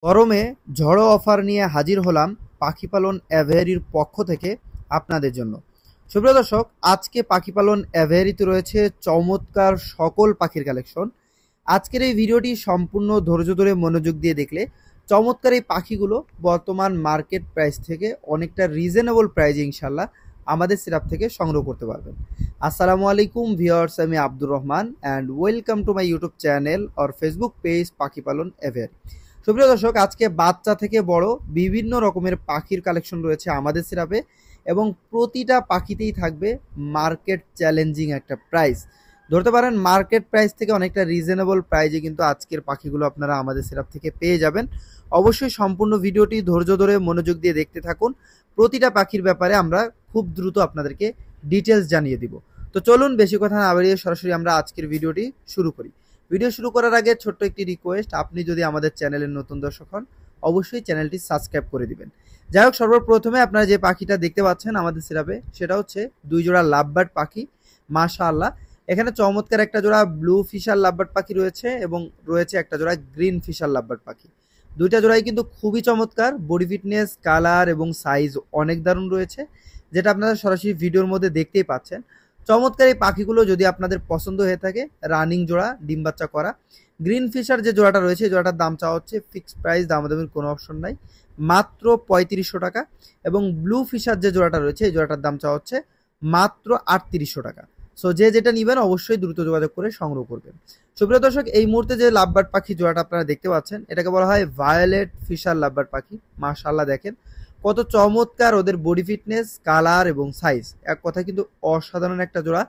গরমে ঝড়ো অফার নিয়ে হাজির হলাম পাখি পালন অ্যাভিয়ারির পক্ষ থেকে আপনাদের জন্য। সুপ্রিয় দর্শক, আজকে পাখি পালন অ্যাভিয়ারিতে রয়েছে চমৎকার সকল পাখির কালেকশন। আজকের এই ভিডিওটি সম্পূর্ণ ধৈর্য ধরে মনোযোগ দিয়ে দেখলে চমৎকার এই পাখিগুলো বর্তমান মার্কেট প্রাইস থেকে অনেকটা রিজনেবল প্রাইজে ইনশাল্লাহ আমাদের সিরাপ থেকে সংগ্রহ করতে পারবেন। আসসালামু আলাইকুম ভিউয়ার্স, আমি Abdur Rahman and welcome to my YouTube channel or Facebook page পাখি পালন অ্যাভিয়ারি। সুপ্রিয় দর্শক, আজকে বাচ্চা থেকে বড় বিভিন্ন রকমের পাখির কালেকশন রয়েছে আমাদের সিরাপে এবং প্রতিটা পাখিতেই থাকবে মার্কেট চ্যালেঞ্জিং একটা প্রাইস। ধরতে পারেন মার্কেট প্রাইস থেকে অনেকটা রিজনেবল প্রাইজে কিন্তু আজকের পাখিগুলো আপনারা আমাদের সিরাপ থেকে পেয়ে যাবেন। অবশ্যই সম্পূর্ণ ভিডিওটি ধৈর্য ধরে মনোযোগ দিয়ে দেখতে থাকুন। প্রতিটা পাখির ব্যাপারে আমরা খুব দ্রুত আপনাদেরকে ডিটেলস জানিয়ে দিব। তো চলুন বেশি কথা না বাড়িয়ে সরাসরি আমরা আজকের ভিডিওটি শুরু করি। ভিডিও শুরু করার আগে ছোট্ট একটি রিকোয়েস্ট, আপনি যদি আমাদের চ্যানেলের নতুন দর্শক হন অবশ্যই চ্যানেলটি সাবস্ক্রাইব করে দিবেন। যাই হোক, সর্বপ্রথমে আপনারা যে পাখিটা দেখতে পাচ্ছেন আমাদের সিরাপে সেটা হচ্ছে দুই জোড়া লাভবার্ড পাখি। মাশাআল্লাহ, এখানে চমৎকার একটা জোড়া ব্লু ফিশার লাভবার্ড পাখি রয়েছে এবং রয়েছে একটা জোড়া গ্রিন ফিশার লাভবার্ড পাখি। দুইটা জোড়াই কিন্তু খুবই চমৎকার, বডি ফিটনেস, কালার এবং সাইজ অনেক দারুণ রয়েছে, যেটা আপনারা সরাসরি ভিডিওর মধ্যে দেখতেই পাচ্ছেন। চমৎকার এই পাখিগুলো যদি আপনাদের পছন্দ হয়ে থাকে, রানিং জোড়া, ডিম বাচ্চা করা। গ্রিন ফিশার যে জোড়াটা রয়েছে এই জোড়াটার দাম চাওয়া হচ্ছে ফিক্সড প্রাইস, দামাদামির কোনো অপশন নাই, মাত্র 3500 টাকা। এবং ব্লু ফিশার যে জোড়াটা রয়েছে এই জোড়াটার দাম চাওয়া হচ্ছে মাত্র 3800 টাকা। সো যে যেটা নেবেন অবশ্যই দ্রুত যোগাযোগ করে সংগ্রহ করবেন। সুপ্রিয় দর্শক, এই মুহূর্তে যে লাভবার্ড পাখি জোড়াটা আপনারা দেখতে পাচ্ছেন এটাকে বলা হয় ভায়োলেট ফিশার লাভবার্ড পাখি। মাশাআল্লাহ, দেখেন কত চমৎকার ওদের বডি ফিটনেস, কালার এবং সাইজ, এক কথা কিন্তু অসাধারণ একটা জোড়া,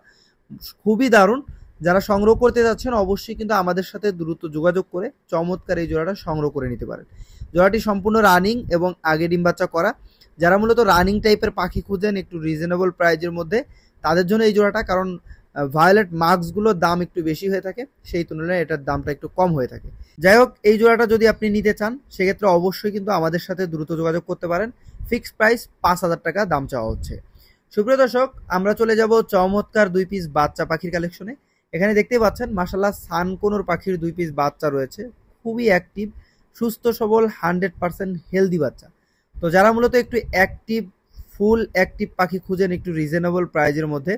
খুবই দারুণ। যারা সংগ্রহ করতে যাচ্ছেন অবশ্যই কিন্তু আমাদের সাথে দ্রুত যোগাযোগ করে চমৎকার এই জোড়াটা সংগ্রহ করে নিতে পারেন। জোড়াটি সম্পূর্ণ রানিং এবং আগে ডিম বাচ্চা করা। যারা মূলত রানিং টাইপের পাখি খুঁজেন একটু রিজনেবল প্রাইজের মধ্যে, তাদের জন্য এই জোড়াটা, কারণ ভায়োলেট মার্কসগুলোর দাম একটু বেশি হয়ে থাকে, সেই তুলনায় এটার দামটা একটু কম হয়ে থাকে। যাই হোক, এই জোড়াটা যদি আপনি নিতে চান সেক্ষেত্রে অবশ্যই কিন্তু আমাদের সাথে দ্রুত যোগাযোগ করতে পারেন। ফিক্সড প্রাইস 5000 টাকা দাম চাওয়া হচ্ছে। সুপ্রিয় দর্শক, আমরা চলে যাব চমৎকার 2 পিস বাচ্চা পাখির কালেকশনে। এখানে দেখতেই পাচ্ছেন মাশাআল্লাহ সানকোনোর পাখির 2 পিস বাচ্চা রয়েছে, খুবই অ্যাক্টিভ, সুস্থ সবল, 100% হেলদি বাচ্চা। তো যারা মূলত একটু অ্যাক্টিভ, ফুল অ্যাক্টিভ পাখি খুঁজেন একটু রিজনেবল প্রাইজের মধ্যে,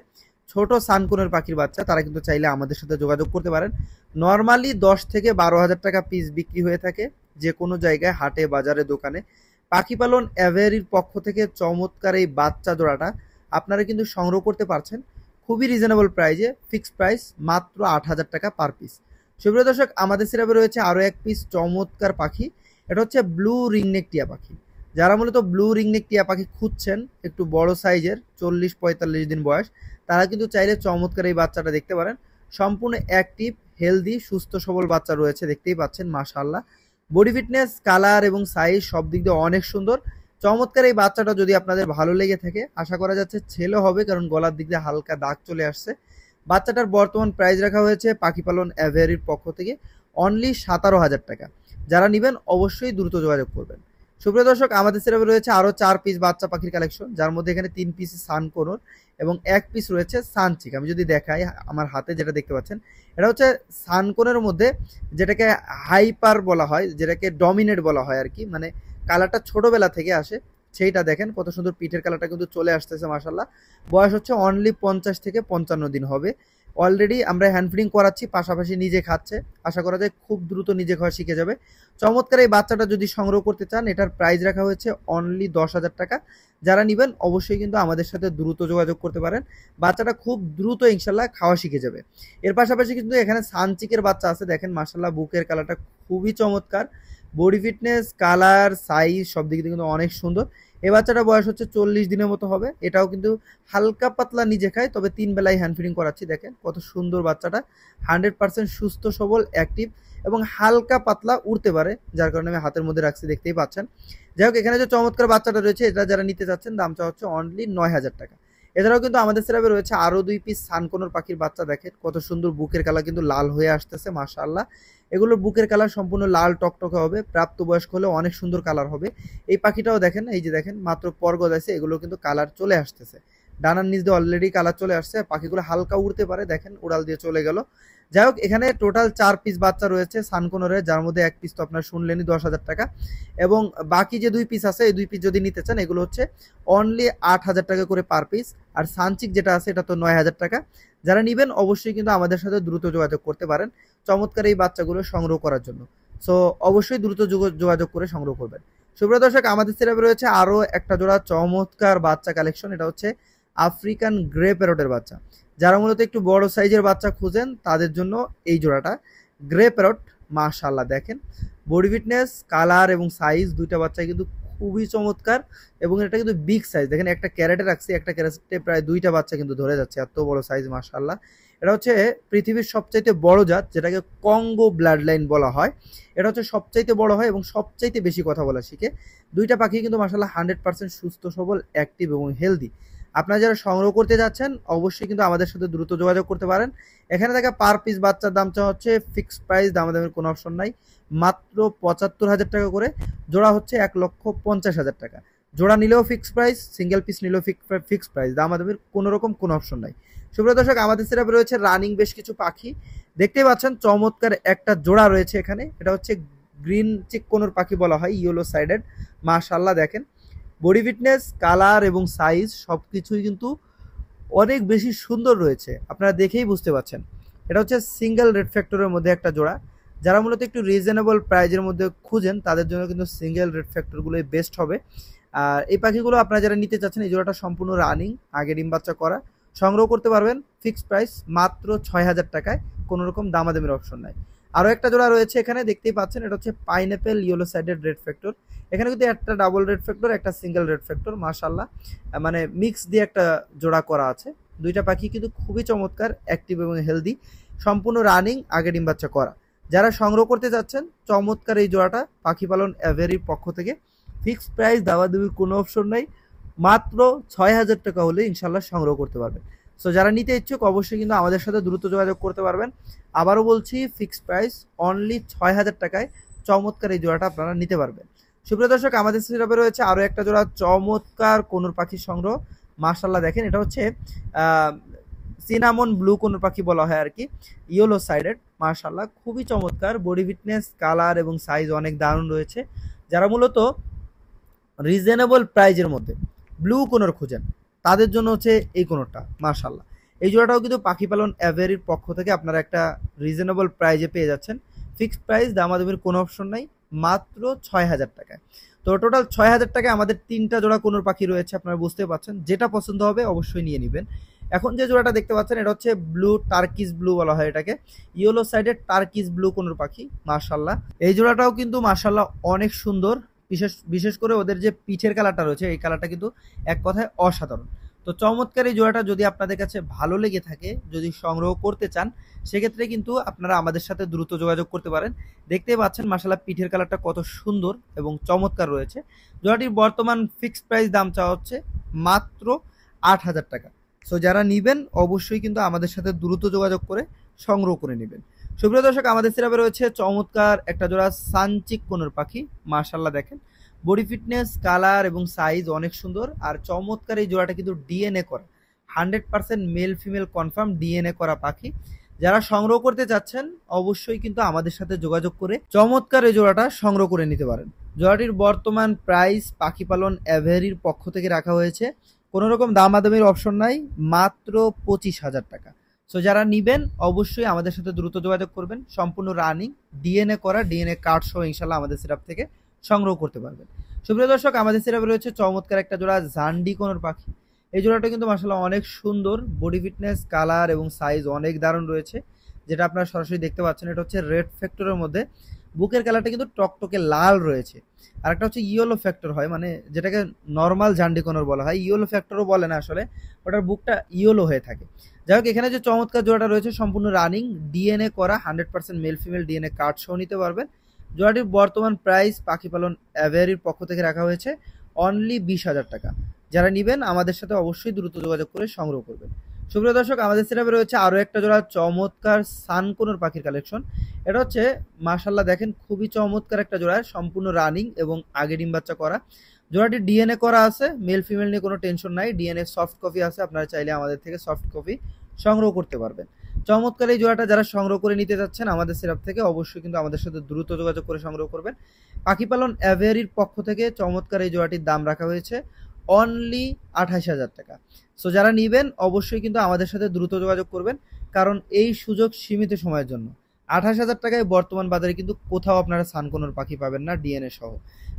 ছোট সানকোনের পাখির বাচ্চা, তারা কিন্তু চাইলে আমাদের সাথে যোগাযোগ করতে পারেন। নর্মালি 10 থেকে 12,000 টাকা পিস বিক্রি হয়ে থাকে যে কোনো জায়গায়, হাটে, বাজারে, দোকানে। পাখি পালন অ্যাভিয়ারির পক্ষ থেকে চমৎকার এই বাচ্চা জোড়াটা আপনারা কিন্তু সংগ্রহ করতে পারছেন খুবই রিজনেবল প্রাইজে। ফিক্সড প্রাইস মাত্র 8000 টাকা পার পিস। সুপ্রিয় দর্শক, আমাদের সিরাপে রয়েছে আরও এক পিস চমৎকার পাখি। এটা হচ্ছে ব্লু রিংনেক টিয়া পাখি। যারা মূলত ব্লু রিংনেক টিয়া পাখি খুঁজছেন একটু বড় সাইজের, 40-45 দিন বয়স, তারা কিন্তু চাইলে চমৎকার এই বাচ্চাটা দেখতে পারেন। সম্পূর্ণ অ্যাক্টিভ, হেলদি, সুস্থ সবল বাচ্চা রয়েছে, দেখতেই পাচ্ছেন মাশাআল্লাহ। বডি ফিটনেস, কালার এবং সাইজ সব দিক দিয়ে অনেক সুন্দর। চমৎকার এই বাচ্চাটা যদি আপনাদের ভালো লেগে থাকে, আশা করা যাচ্ছে ছেলে হবে, কারণ গলার দিক দিয়ে হালকা দাগ চলে আসছে। বাচ্চাটার বর্তমান প্রাইস রাখা হয়েছে পাখি পালন অ্যাভিয়ারির পক্ষ থেকে অনলি 17,000 টাকা। যারা নেবেন অবশ্যই দ্রুত যোগাযোগ করবেন। সুপ্রিয় দর্শক, আমাদের সিরাপে রয়েছে আরও 4 পিস বাচ্চা পাখির কালেকশন, যার মধ্যে এখানে 3 পিস সানকোনোর এবং 1 পিস রয়েছে সানচিক। আমি যদি দেখাই আমার হাতে যেটা দেখতে পাচ্ছেন, এটা হচ্ছে সানকোনের মধ্যে যেটাকে হাইপার বলা হয়, যেটাকে ডমিনেট বলা হয় আর কি, মানে কালারটা ছোটবেলা থেকে আসে। সেইটা দেখেন কত সুন্দর, পিঠের কালারটা কিন্তু চলে আসতেছে মাশাআল্লাহ। বয়স হচ্ছে অনলি 50 থেকে 55 দিন হবে। অলরেডি আমরা হ্যান্ড ফিডিং করাচ্ছি, পাশাপাশি নিজে খাচ্ছে। আশা করা যায় খুব দ্রুত নিজে খাওয়া শিখে যাবে। চমৎকার এই বাচ্চাটা যদি সংগ্রহ করতে চান, এটার প্রাইস রাখা হয়েছে অনলি 10,000 টাকা। যারা নেবেন অবশ্যই কিন্তু আমাদের সাথে দ্রুত যোগাযোগ করতে পারেন। বাচ্চাটা খুব দ্রুত ইনশাল্লাহ খাওয়া শিখে যাবে। এর পাশাপাশি কিন্তু এখানে সানচিকের বাচ্চা আছে, দেখেন মাশাআল্লাহ, বুকের কালারটা খুবই চমৎকার, বডি ফিটনেস, কালার, সাইজ সব দিক দিয়ে কিন্তু অনেক সুন্দর। এই বাচ্চাটা বয়স হচ্ছে 40 দিনের মতো হবে। এটাও কিন্তু হালকা পাতলা নিজে খায়, তবে 3 বেলায় হ্যান্ড ফিডিং করাচ্ছি। দেখেন কত সুন্দর বাচ্চাটা, 100% সুস্থ সবল, অ্যাক্টিভ এবং হালকা পাতলা উড়তে পারে, যার কারণে আমি হাতের মধ্যে রাখছি, দেখতেই পাচ্ছেন। যাই হোক, এখানে যে চমৎকার বাচ্চাটা রয়েছে এটা যারা নিতে চাচ্ছেন দামটা হচ্ছে অনলি 9,000 টাকা। এছাড়াও কিন্তু আমাদের সিরাপে রয়েছে আরও 2 পিস সানকোনোর পাখির বাচ্চা। দেখেন কত সুন্দর, বুকের কালার কিন্তু লাল হয়ে আসতেছে মাশাআল্লাহ। এগুলোর বুকের কালার সম্পূর্ণ লাল টকটকে হবে, প্রাপ্তবয়স্ক হলে অনেক সুন্দর কালার হবে। এই পাখিটাও দেখেন, এই যে দেখেন মাত্র পর গজাইছে, এগুলো কিন্তু কালার চলে আসতেছে। ডানার নিচ দিয়ে অলরেডি কালার চলে আসছে, পাখিগুলো হালকা উড়তে পারে, দেখেন উড়াল দিয়ে চলে গেল। যাই হোক, এখানে টোটাল 4 পিস বাচ্চা রয়েছে সানকোনরের, যার মধ্যে 1 পিস তো আপনার শুনলেনই 10,000 টাকা, এবং বাকি যে 2 পিস আছে এই 2 পিস যদি নিতে চান এগুলো হচ্ছে অনলি 8,000 টাকা করে পার পিস। আর সানচিক যেটা আছে এটা তো 9,000 টাকা। যারা নেবেন অবশ্যই কিন্তু আমাদের সাথে দ্রুত যোগাযোগ করতে পারেন চমৎকার এই বাচ্চাগুলো সংগ্রহ করার জন্য। সো অবশ্যই দ্রুত যোগাযোগ করে সংগ্রহ করবেন। সুপ্রিয় দর্শক, আমাদের সেরাপে রয়েছে আরও একটা জোড়া চমৎকার বাচ্চা কালেকশন। এটা হচ্ছে আফ্রিকান গ্রে প্যারটের বাচ্চা। যারা মূলত একটু বড় সাইজের বাচ্চা খুঁজেন তাদের জন্য এই জোড়াটা। গ্রে প্যারট, মাশাআল্লাহ দেখেন বডি ফিটনেস, কালার এবং সাইজ দুইটা বাচ্চা কিন্তু খুবই চমৎকার, এবং এটা কিন্তু বিগ সাইজ। দেখেন একটা ক্যারেটে রাখছি, একটা ক্যারেটে প্রায় 2টা বাচ্চা কিন্তু ধরে যাচ্ছে, এত বড় সাইজ মাশাআল্লাহ। এটা হচ্ছে পৃথিবীর সবচাইতে বড় জাত, যেটাকে কঙ্গো ব্লাড লাইন বলা হয়। এটা হচ্ছে সবচাইতে বড় হয় এবং সবচাইতে বেশি কথা বলা শিখে। দুইটা পাখি কিন্তু মাশাআল্লাহ 100% সুস্থ সবল, অ্যাক্টিভ এবং হেলদি। আপনারা যারা সংগ্রহ করতে যাচ্ছেন অবশ্যই কিন্তু আমাদের সাথে দ্রুত যোগাযোগ করতে পারেন। এখানে দেখা পার পিস বাচ্চার দামটা হচ্ছে ফিক্সড প্রাইস, দামাদামের কোনো অপশন নাই, মাত্র 75,000 টাকা করে। জোড়া হচ্ছে 1,50,000 টাকা। জোড়া নিলেও ফিক্সড প্রাইস, সিঙ্গেল পিস নিলেও ফিক্সড প্রাইস, দামাদামের কোনো রকম কোনো অপশন নাই। সুপ্রিয় দর্শক, আমাদের সেরাপে রয়েছে রানিং বেশ কিছু পাখি। দেখতেই পাচ্ছেন চমৎকার একটা জোড়া রয়েছে এখানে। এটা হচ্ছে গ্রিন চিক কোনোর পাখি বলা হয়, ইয়েলো সাইডেড। মাশাআল্লাহ দেখেন বডি ফিটনেস, কালার এবং সাইজ সব কিছুই কিন্তু অনেক বেশি সুন্দর রয়েছে, আপনারা দেখেই বুঝতে পারছেন। এটা হচ্ছে সিঙ্গেল রেড ফ্যাক্টরের মধ্যে একটা জোড়া। যারা মূলত একটু রিজনেবল প্রাইজের মধ্যে খুঁজেন তাদের জন্য কিন্তু সিঙ্গেল রেড ফ্যাক্টরগুলোই বেস্ট হবে। আর এই পাখিগুলো আপনারা যারা নিতে চাচ্ছেন, এই জোড়াটা সম্পূর্ণ রানিং, আগে ডিম বাচ্চা করা, সংগ্রহ করতে পারবেন ফিক্সড প্রাইস মাত্র 6,000 টাকায়, কোনো রকম দামাদামির অপশন নাই। আরও একটা জোড়া রয়েছে এখানে, দেখতেই পাচ্ছেন এটা হচ্ছে pineapple yellow sided red factor. এখানে কিন্তু একটা ডাবল রেড ফ্যাক্টর, একটা সিঙ্গেল রেড ফ্যাক্টর, মাশাআল্লাহ মানে মিক্স দিয়ে একটা জোড়া করা আছে। দুইটা পাখি কিন্তু খুবই চমৎকার, অ্যাক্টিভ এবং হেলদি, সম্পূর্ণ রানিং, আগে ডিম বাচ্চা করা। যারা সংগ্রহ করতে যাচ্ছেন চমৎকার এই জোড়াটা পাখি পালন এভারির পক্ষ থেকে, ফিক্সড প্রাইস, দাবাদাবির কোনো অপশন নাই, মাত্র 6,000 টাকা হলে ইনশাল্লাহ সংগ্রহ করতে পারবেন। সো যারা নিতে ইচ্ছুক অবশ্যই কিন্তু আমাদের সাথে দ্রুত যোগাযোগ করতে পারবেন। আবারও বলছি, ফিক্সড প্রাইস অনলি 6,000 টাকায় চমৎকার এই জোড়াটা আপনারা নিতে পারবেন। সুপ্রিয় দর্শক, আমাদের সেটআপে রয়েছে আরও একটা জোড়া চমৎকার কোনোর পাখির সংগ্রহ। মাশাআল্লাহ দেখেন এটা হচ্ছে সিনামন ব্লু কোনোর পাখি বলা হয় আর কি, ইয়েলো সাইডেড। মাশাআল্লাহ খুবই চমৎকার, বডি ফিটনেস, কালার এবং সাইজ অনেক দারুণ রয়েছে। যারা মূলত রিজনেবল প্রাইজের মধ্যে ব্লু কোনোর খুঁজেন তাদের জন্য হচ্ছে এই কোনোটা। মাশাআল্লাহ এই জোড়াটাও কিন্তু পাখি পালন এভারির পক্ষ থেকে আপনারা একটা রিজনেবল প্রাইজে পেয়ে যাচ্ছেন। ফিক্সড প্রাইস, দামাদামির কোনো অপশন নাই, মাত্র 6,000 টাকায়। তো টোটাল 6,000 টাকায় আমাদের 3টা জোড়া কোনোর পাখি রয়েছে, আপনারা বুঝতে পারছেন। যেটা পছন্দ হবে অবশ্যই নিয়ে নেবেন। এখন যে জোড়াটা দেখতে পাচ্ছেন এটা হচ্ছে ব্লু, টার্কিস ব্লু বলা হয় এটাকে, ইয়েলো সাইডের টার্কিস ব্লু কোনোর পাখি। মাশাআল্লাহ এই জোড়াটাও কিন্তু মাশাআল্লাহ অনেক সুন্দর, বিশেষ করে ওদের যে পিঠের কালারটা রয়েছে এই কালারটা কিন্তু এক কথায় অসাধারণ। তো চমৎকার এই জোড়াটা যদি আপনাদের কাছে ভালো লেগে থাকে, যদি সংগ্রহ করতে চান, সেক্ষেত্রে কিন্তু আপনারা আমাদের সাথে দ্রুত যোগাযোগ করতে পারেন। দেখতেই পাচ্ছেন মাশাআল্লাহ পিঠের কালারটা কত সুন্দর এবং চমৎকার রয়েছে। জোড়াটির বর্তমান ফিক্সড প্রাইস দাম চাওয়া হচ্ছে মাত্র 8,000 টাকা। সো যারা নিবেন অবশ্যই কিন্তু আমাদের সাথে দ্রুত যোগাযোগ করে সংগ্রহ করে নেবেন। সুপ্রিয় দর্শক, আমাদের সেরাপে রয়েছে চমৎকার একটা জোড়া সানচিক কোনোর পাখি। মাশাআল্লাহ দেখেন বডি ফিটনেস, কালার এবং সাইজ অনেক সুন্দর। আর চমৎকার এই জোড়াটা কিন্তু ডিএনএ করা, 100% মেল ফিমেল কনফার্ম ডিএনএ করা পাখি। যারা সংগ্রহ করতে চাচ্ছেন অবশ্যই কিন্তু আমাদের সাথে যোগাযোগ করে চমৎকার এই জোড়াটা সংগ্রহ করে নিতে পারেন। জোড়াটির বর্তমান প্রাইস পাখি পালন এভারির পক্ষ থেকে রাখা হয়েছে, কোনো রকম দামাদামির অপশন নাই, মাত্র 25,000 টাকা। সো যারা নিবেন অবশ্যই আমাদের সাথে দ্রুত যোগাযোগ করবেন। সম্পূর্ণ রানিং, ডিএনএ করা, ডিএনএ কার্ড সহ ইনশাল্লাহ আমাদের সেটআপ থেকে সংগ্রহ করতে পারবেন। সুপ্রিয় দর্শক, আমাদের সেটআপে রয়েছে চমৎকার একটা জোড়া জান্ডি কোনোর পাখি। এই জোড়াটা কিন্তু মাশাআল্লাহ অনেক সুন্দর, বডি ফিটনেস, কালার এবং সাইজ অনেক দারুণ রয়েছে, যেটা আপনারা সরাসরি দেখতে পাচ্ছেন। এটা হচ্ছে রেড ফ্যাক্টরের মধ্যে, বুকের কালারটা কিন্তু টকটকে লাল রয়েছে। আর একটা হচ্ছে ইয়েলো ফ্যাক্টর হয়, মানে যেটাকে নর্মাল জান্ডি কোনোর বলা হয়, ইয়েলো ফ্যাক্টরও বলে না আসলে, ওটার বুকটা ইয়েলো হয়ে থাকে। যাই হোক, এখানে যে চমৎকার জোড়াটা রয়েছে সম্পূর্ণ রানিং, ডিএনএ করা, 100% মেল ফিমেল ডিএনএ কার্ড সহ নিতে পারবেন। জোড়াটির বর্তমান প্রাইস পাখি পালন এভারির পক্ষ থেকে রাখা হয়েছে অনলি 20,000 টাকা। যারা নেবেন আমাদের সাথে অবশ্যই দ্রুত যোগাযোগ করে সংগ্রহ করবেন। সুপ্রিয় দর্শক, আমাদের সেটআপে রয়েছে আরও একটা জোড়া চমৎকার সানকোনোর পাখির কালেকশন। এটা হচ্ছে মাশাআল্লাহ দেখেন খুবই চমৎকার একটা জোড়া, সম্পূর্ণ রানিং এবং আগে ডিম বাচ্চা করা। জোড়াটি ডিএনএ করা আছে, মেল ফিমেল নিয়ে কোনো টেনশন নাই, ডিএনএ সফট কপি আছে, আপনারা চাইলে আমাদের থেকে সফট কপি সংগ্রহ করতে পারবেন। চমৎকার এই জোড়াটা যারা সংগ্রহ করে নিতে যাচ্ছেন আমাদের সেটআপ থেকে, অবশ্যই কিন্তু আমাদের সাথে দ্রুত যোগাযোগ করে সংগ্রহ করবেন। পাখি পালন অ্যাভেয়ারির পক্ষ থেকে চমৎকার এই জোড়াটির দাম রাখা হয়েছে অনলি 28,000 টাকা। সো যারা নেবেন অবশ্যই কিন্তু আমাদের সাথে দ্রুত যোগাযোগ করবেন, কারণ এই সুযোগ সীমিত সময়ের জন্য। 28,000 টাকায় বর্তমান বাজারে কিন্তু কোথাও আপনারা সানকোনোর পাখি পাবেন না ডিএনএ সহ।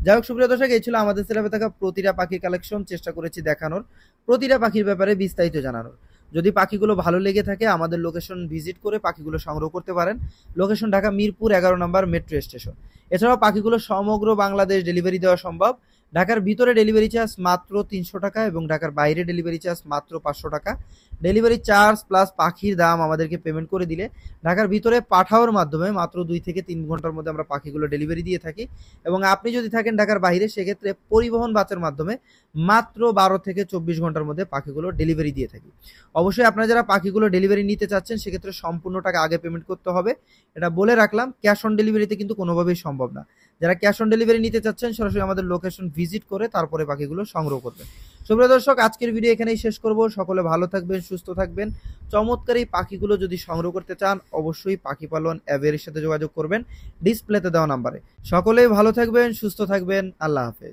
যাই হোক সুপ্রিয় দর্শক, এই ছিল আমাদের সেটআপে থাকা প্রতিটা পাখির কালেকশন। চেষ্টা করেছি দেখানোর, প্রতিটা পাখির ব্যাপারে বিস্তারিত জানানোর। যদি পাখিগুলো ভালো লেগে থাকে আমাদের লোকেশন ভিজিট করে পাখিগুলো সংগ্রহ করতে পারেন। লোকেশন ঢাকা মিরপুর 11 নম্বর মেট্রো স্টেশন। এছাড়াও পাখিগুলো সমগ্র বাংলাদেশ ডেলিভারি দেওয়া সম্ভব। ঢাকার ভিতরে ডেলিভারি চার্জ মাত্র 300 টাকা এবং ঢাকার বাইরে ডেলিভারি চার্জ মাত্র 500 টাকা। ডেলিভারি চার্জ প্লাস পাখির দাম আমাদেরকে পেমেন্ট করে দিলে ঢাকার ভিতরে পাঠাওয়ার মাধ্যমে মাত্র 2 থেকে 3 ঘন্টার মধ্যে আমরা পাখিগুলো ডেলিভারি দিয়ে থাকি। এবং আপনি যদি থাকেন ঢাকার বাইরে, সেক্ষেত্রে পরিবহন বাসের মাধ্যমে মাত্র 12 থেকে 24 ঘন্টার মধ্যে পাখিগুলো ডেলিভারি দিয়ে থাকি। অবশ্যই আপনারা যারা পাখিগুলো ডেলিভারি নিতে চাচ্ছেন সেক্ষেত্রে সম্পূর্ণ টাকা আগে পেমেন্ট করতে হবে, এটা বলে রাখলাম। ক্যাশ অন ডেলিভারিতে কিন্তু কোনোভাবেই সম্ভব না। যারা ক্যাশ অন ডেলিভারি নিতে চাচ্ছেন সরাসরি আমাদের লোকেশন ভিজিট করে তারপরে পাখিগুলো সংগ্রহ করবেন। সুপ্রিয় দর্শক, আজকের ভিডিও এখানেই শেষ করব। সকলে ভালো থাকবেন, সুস্থ থাকবেন। চমৎকার এই পাখিগুলো যদি সংগ্রহ করতে চান অবশ্যই পাখি পালন অ্যাভেয়ারির সাথে যোগাযোগ করবেন ডিসপ্লেতে দেওয়া নাম্বারে। সকলেই ভালো থাকবেন, সুস্থ থাকবেন। আল্লাহ হাফেজ।